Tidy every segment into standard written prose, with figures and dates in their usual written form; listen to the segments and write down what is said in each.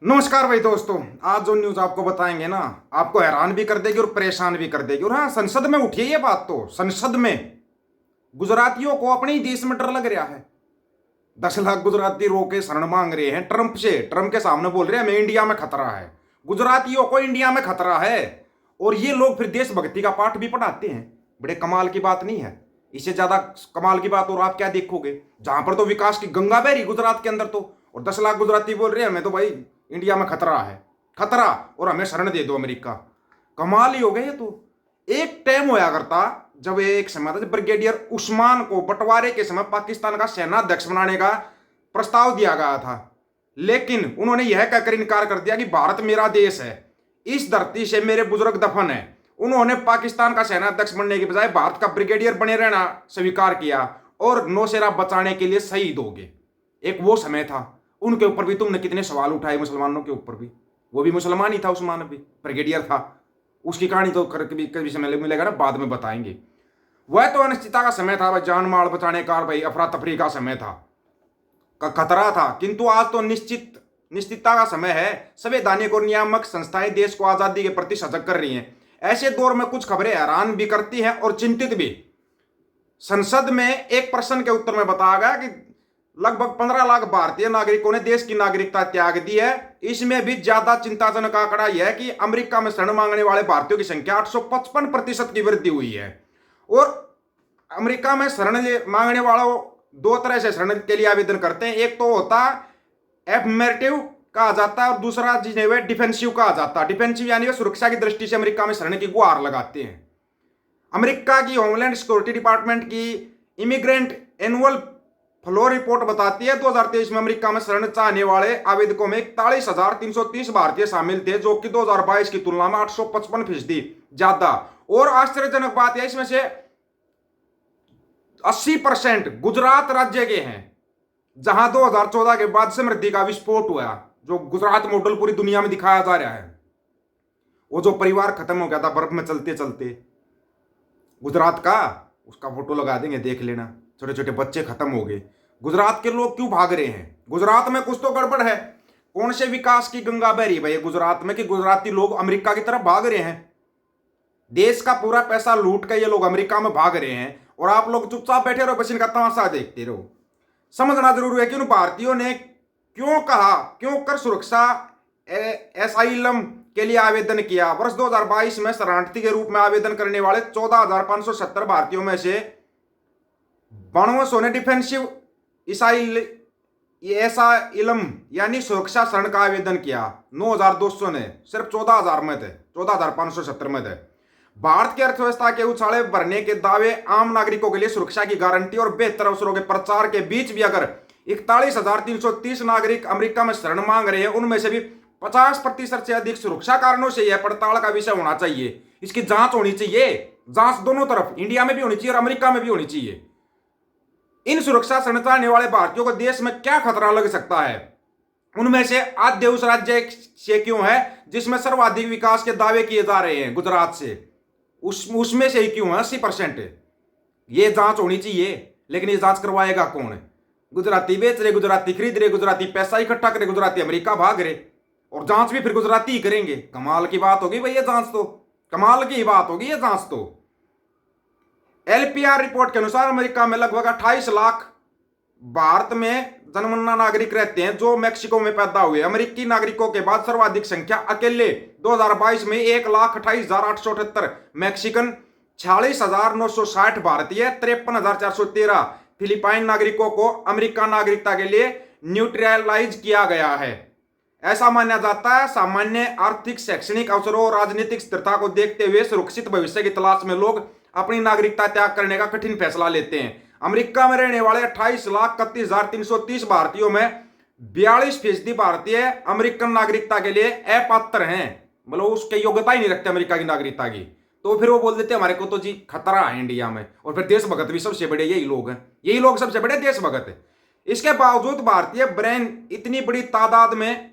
नमस्कार भाई दोस्तों। आज जो न्यूज आपको बताएंगे ना, आपको हैरान भी कर देगी और परेशान भी कर देगी। और हाँ, संसद में उठी है ये बात। तो संसद में गुजरातियों को अपने ही देश में डर लग रहा है। 10 लाख गुजराती रो के शरण मांग रहे हैं ट्रंप से। ट्रंप के सामने बोल रहे हैं हमें इंडिया में खतरा है, गुजरातियों को इंडिया में खतरा है। और ये लोग फिर देशभक्ति का पाठ भी पढ़ाते हैं। बड़े कमाल की बात नहीं है? इससे ज्यादा कमाल की बात और आप क्या देखोगे? जहां पर तो विकास की गंगा बह रही गुजरात के अंदर, तो और 10 लाख गुजराती बोल रहे हैं हमें तो भाई इंडिया में खतरा है, खतरा, और हमें शरण दे दो अमेरिका। कमाल ही हो गए ये तो। एक टाइम होया करता जब एक समय था, ब्रिगेडियर उस्मान को बंटवारे के समय पाकिस्तान का सेनाध्यक्ष बनाने का प्रस्ताव दिया गया था, लेकिन उन्होंने यह कहकर इनकार कर दिया कि भारत मेरा देश है, इस धरती से मेरे बुजुर्ग दफन है। उन्होंने पाकिस्तान का सेनाध्यक्ष बनने के बजाय भारत का ब्रिगेडियर बने रहना स्वीकार किया और नौसेना बचाने के लिए शहीद हो गए। एक वो समय था। उनके ऊपर भी तुमने कितने सवाल उठाए, मुसलमानों के ऊपर भी। वो भी मुसलमान ही था, उस्मान भी ब्रिगेडियर था। उसकी कहानी तो कभी कभी समय मिलेगा ना, बाद में बताएंगे। वह तो अनिश्चितता का समय था भाई, जान माल बचाने का भाई अफरा तफरी का समय था, का खतरा था। किंतु आज तो निश्चितता का समय है। संवैधानिक और नियामक संस्थाएं देश को आजादी के प्रति सजग कर रही हैं। ऐसे दौर में कुछ खबरें हैरान भी करती हैं और चिंतित भी। संसद में एक प्रश्न के उत्तर में बताया गया कि लगभग 15 लाख भारतीय नागरिकों ने देश की नागरिकता त्याग दी है। इसमें भी ज्यादा चिंताजनक आंकड़ा यह है कि अमेरिका में शरण मांगने वाले भारतीयों की संख्या 855% की वृद्धि हुई है। और अमेरिका में शरण मांगने वालों दो तरह से शरण के लिए आवेदन करते हैं। एक तो होता एफर्मेटिव कहा जाता है और दूसरा जिन्हें वे डिफेंसिव कहा जाता है। डिफेंसिव यानी वे सुरक्षा की दृष्टि से अमेरिका में शरण की गुहार लगाते हैं। अमेरिका की होमलैंड सिक्योरिटी डिपार्टमेंट की इमिग्रेंट एनुअल फ्लो रिपोर्ट बताती है 2023 में अमेरिका में शरण चाहने वाले आवेदकों में 41,330 भारतीय शामिल थे, जो कि 2022 की तुलना में 855% ज्यादा। और आश्चर्यजनक बात है, इसमें से 80% गुजरात राज्य के हैं, जहां 2014 के बाद समृद्धि का विस्फोट हुआ। जो गुजरात मॉडल पूरी दुनिया में दिखाया जा रहा है, वो जो परिवार खत्म हो गया था बर्फ में चलते चलते गुजरात का, उसका फोटो लगा देंगे, देख लेना। छोटे छोटे बच्चे खत्म हो गए। गुजरात के लोग क्यों भाग रहे हैं? गुजरात में कुछ तो गड़बड़ है। कौन से विकास की गंगा बह रही भाई गुजरात में कि गुजराती लोग अमेरिका की तरफ भाग रहे हैं? देश का पूरा पैसा लूट कर ये लोग अमेरिका में भाग रहे हैं और आप लोग चुपचाप बैठे रहो, बस इनका तमाशा देखते रहो। समझना जरूर है कि उन भारतीयों ने क्यों कहा, क्यों कर सुरक्षा एसाइलम के लिए आवेदन किया। वर्ष 2022 में शरणार्थी के रूप में आवेदन करने वाले 14,570 भारतीयों में से 9200 ने डिफेंसिव इसाइलम यानी सुरक्षा शरण का आवेदन किया। 9,200 ने सिर्फ 14,000 में थे, 14,570 में थे। भारत की अर्थव्यवस्था के उछाले भरने के दावे, आम नागरिकों के लिए सुरक्षा की गारंटी और बेहतर अवसरों के प्रचार के बीच भी अगर 41,330 नागरिक अमेरिका में शरण मांग रहे हैं, उनमें से भी 50% से अधिक सुरक्षा कारणों से यह पड़ताल का विषय होना चाहिए। इसकी जांच होनी चाहिए। जांच दोनों तरफ, इंडिया में भी होनी चाहिए और अमेरिका में भी होनी चाहिए। इन सुरक्षा शरण चाहने वाले भारतीयों को देश में क्या खतरा लग सकता है? उनमें से आद्य उस राज्य से क्यों है जिसमें सर्वाधिक विकास के दावे किए जा रहे हैं, गुजरात से, उसमें से ही क्यों है 80%? ये जांच होनी चाहिए। लेकिन ये जांच करवाएगा कौन? गुजराती बेच रहे, गुजराती खरीद रहे, गुजराती पैसा इकट्ठा करे, गुजराती अमेरिका भाग रहे, और जांच भी फिर गुजराती ही करेंगे। कमाल की बात होगी भाई ये जांच तो, कमाल की बात होगी ये जांच तो। एलपीआर रिपोर्ट के अनुसार अमेरिका में लगभग 28 लाख भारत में जन्मना नागरिक रहते हैं जो मैक्सिको में पैदा हुए। अमेरिकी नागरिकों के बाद सर्वाधिक संख्या अकेले 2022 में 1,28,878 मैक्सिकन, 46,960 भारतीय, 53,413 फिलिपाइन नागरिकों को अमेरिका नागरिकता के लिए न्यूट्रलाइज किया गया है। ऐसा माना जाता है सामान्य आर्थिक, शैक्षणिक अवसरों और राजनीतिक स्थिरता को देखते हुए सुरक्षित भविष्य की तलाश में लोग अपनी नागरिकता त्याग करने का कठिन फैसला लेते हैं। अमेरिका में रहने वाले 28,31,330 भारतीयों में 42% भारतीय अमेरिकन नागरिकता के लिए अपात्र हैं, मतलब उसके योग्यता ही नहीं रखते अमेरिका की नागरिकता की। तो फिर वो बोल देते हमारे को तो जी खतरा है इंडिया में। और फिर देशभगत भी सबसे बड़े यही लोग हैं, यही लोग सबसे बड़े देशभगत है। इसके बावजूद भारतीय ब्रेन इतनी बड़ी तादाद में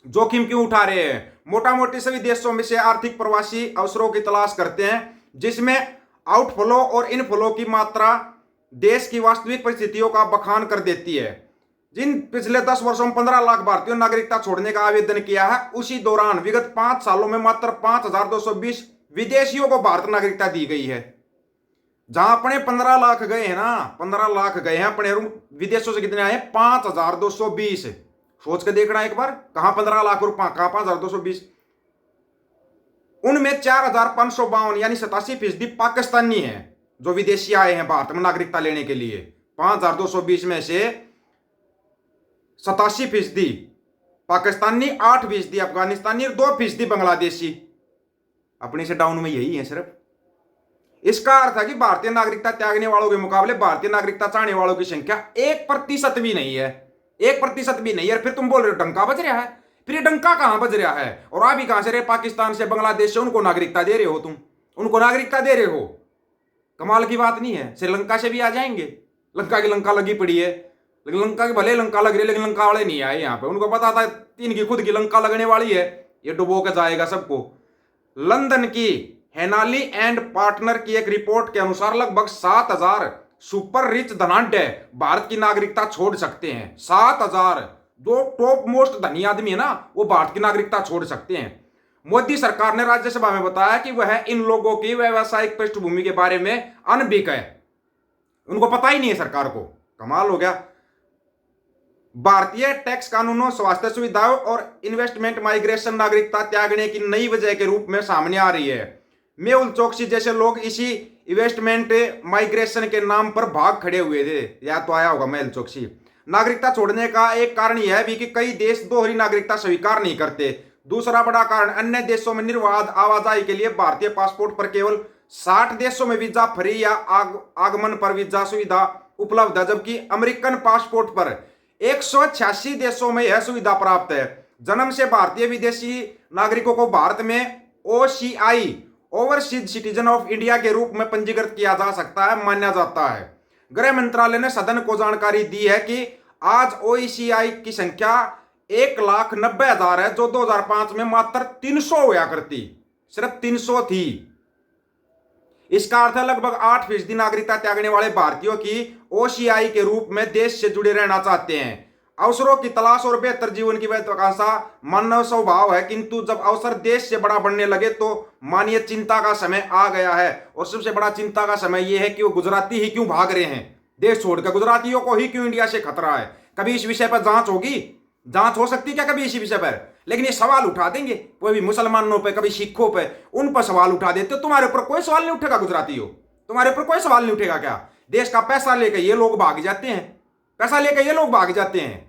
जोखिम क्यों उठा रहे हैं? मोटा मोटी सभी देशों में से आर्थिक प्रवासी अवसरों की तलाश करते हैं जिसमें आउटफ्लो और इनफ्लो की मात्रा देश की वास्तविक परिस्थितियों का बखान कर देती है। जिन पिछले 10 वर्षों में 15 लाख भारतीयों ने नागरिकता छोड़ने का आवेदन किया है, उसी दौरान विगत 5 सालों में मात्र 5,220 विदेशियों को भारत नागरिकता दी गई है। जहां अपने 15 लाख गए हैं ना, 15 लाख गए हैं अपने, विदेशों से कितने आए? 5,220। सोच के देखना एक बार, कहां 15 लाख और कहां 5,220। उनमें 4,552 यानी 87% पाकिस्तानी है जो विदेशी आए हैं भारत में नागरिकता लेने के लिए। 5,220 में से 87% पाकिस्तानी, 8% अफगानिस्तानी और 2% बांग्लादेशी। अपने से डाउन में यही है सिर्फ। इसका अर्थ है कि भारतीय नागरिकता त्यागने वालों के मुकाबले भारतीय नागरिकता चाहने वालों की संख्या 1% भी नहीं है। 1% भी नहीं है। फिर तुम बोल रहे हो डंका बज रहा है। फिर ये डंका कहां बज रहा है? और आप ही कहां से रहे? पाकिस्तान से, बांग्लादेश से उनको नागरिकता दे रहे हो तुम, उनको नागरिकता दे रहे हो। कमाल की बात नहीं है? श्रीलंका से भी आ जाएंगे। लंका की लंका लगी पड़ी है, लेकिन लंका की भले लंका लग रही है, लेकिन लंका वाले नहीं आए यहाँ पे। उनको पता था इनकी खुद की लंका लगने वाली है, ये डुबो के जाएगा सबको। लंदन की हेनाली एंड पार्टनर की एक रिपोर्ट के अनुसार लगभग 7,000 सुपर रिच धनाढ्य भारत की नागरिकता छोड़ सकते हैं। 7,000 जो टॉप मोस्ट धनी आदमी है ना, वो भारत की नागरिकता छोड़ सकते हैं। मोदी सरकार ने राज्यसभा में बताया कि वह इन लोगों की व्यावसायिक पृष्ठभूमि के बारे में अनभिज्ञ है, उनको पता ही नहीं है सरकार को। कमाल हो गया। भारतीय टैक्स कानूनों, स्वास्थ्य सुविधाओं और इन्वेस्टमेंट माइग्रेशन नागरिकता त्यागने की नई वजह के रूप में सामने आ रही है। मेहुल चोकसी जैसे लोग इसी इन्वेस्टमेंट माइग्रेशन के नाम पर भाग खड़े हुए थे। याद तो आया होगा मेहुल चोकसी। नागरिकता छोड़ने का एक कारण यह भी कि कई देश दोहरी नागरिकता स्वीकार नहीं करते। दूसरा बड़ा कारण, अन्य देशों में निर्बाध आवाजाही के लिए भारतीय पासपोर्ट पर केवल 60 देशों में वीजा फ्री या आगमन पर वीजा सुविधा उपलब्ध है, जबकि अमेरिकन पासपोर्ट पर 186 देशों में यह सुविधा प्राप्त है। जन्म से भारतीय विदेशी नागरिकों को भारत में OCI overseas citizen of India के रूप में पंजीकृत किया जा सकता है, माना जाता है। गृह मंत्रालय ने सदन को जानकारी दी है कि आज OCI की संख्या 1,90,000 है, जो 2005 में मात्र 300 हुआ करती, सिर्फ 300 थी। इसका अर्थ है लगभग 8% नागरिकता त्यागने वाले भारतीयों की OCI के रूप में देश से जुड़े रहना चाहते हैं। अवसरों की तलाश और बेहतर जीवन की महत्वाकांक्षा मानव स्वभाव है, किंतु जब अवसर देश से बड़ा बढ़ने लगे तो मानिए चिंता का समय आ गया है। और सबसे बड़ा चिंता का समय यह है कि वो गुजराती ही क्यों भाग रहे हैं देश छोड़कर? गुजरातियों को ही क्यों इंडिया से खतरा है? कभी इस विषय पर जांच होगी? जांच हो सकती क्या कभी इसी विषय पर? लेकिन ये सवाल उठा देंगे, कोई भी मुसलमानों पे, कभी सिखों पे, उन पर सवाल उठा देते हो। तुम्हारे ऊपर कोई सवाल नहीं उठेगा गुजरातियों, तुम्हारे ऊपर कोई सवाल नहीं उठेगा क्या? देश का पैसा लेकर ये लोग भाग जाते हैं, पैसा लेकर ये लोग भाग जाते हैं।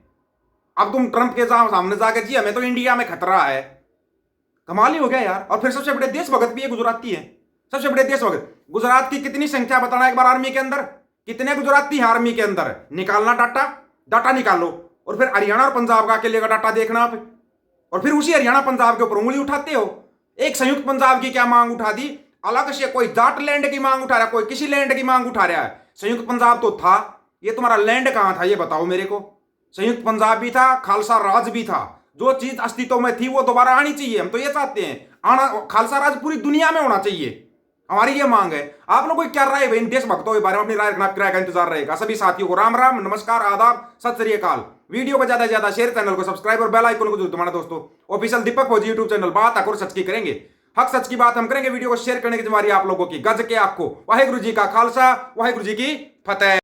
अब तुम ट्रंप के सामने जाकर जी हमें तो इंडिया में खतरा है, कमाल ही हो गया यार। और फिर सबसे बड़े देशभक्त भी ये गुजराती है, सबसे बड़े देशभक्त। गुजरात की कितनी संख्या बताना एक बार आर्मी के अंदर, कितने गुजराती हैं आर्मी के अंदर? निकालना डाटा निकालो। और फिर हरियाणा और पंजाब का अकेले का डाटा देखना आप, और फिर उसी हरियाणा पंजाब के ऊपर उंगली उठाते हो। एक संयुक्त पंजाब की क्या मांग उठा दी अलग से? कोई जाट लैंड की मांग उठा रहा है, कोई किसी लैंड की मांग उठा रहा है। संयुक्त पंजाब तो था, ये तुम्हारा लैंड कहां था ये बताओ मेरे को। संयुक्त पंजाब भी था, खालसा राज भी था। जो चीज अस्तित्व में थी वो दोबारा आनी चाहिए। हम तो ये चाहते हैं, आना खालसा राज पूरी दुनिया में होना चाहिए, हमारी ये मांग है। आप लोगों की क्या राय है इन देशभक्तों के बारे में? अपनी राय रखना, किराए का इंतजार रहेगा। सभी साथियों को राम राम, नमस्कार, आदाब, सत श्री अकाल। वीडियो को ज्यादा से ज्यादा शेयर, चैनल को सब्सक्राइब और बेल आइकन को जरूर दबाना दोस्तों। ऑफिशियल दीपक फौजी यूट्यूब चैनल, बात हक और सच की करेंगे, हक सच की बात हम करेंगे। वीडियो को शेयर करने की जिम्मेदारी आप लोगों की। गज के आपको वाहिगुरु जी का खालसा, वाहिगुरु जी की फतेह।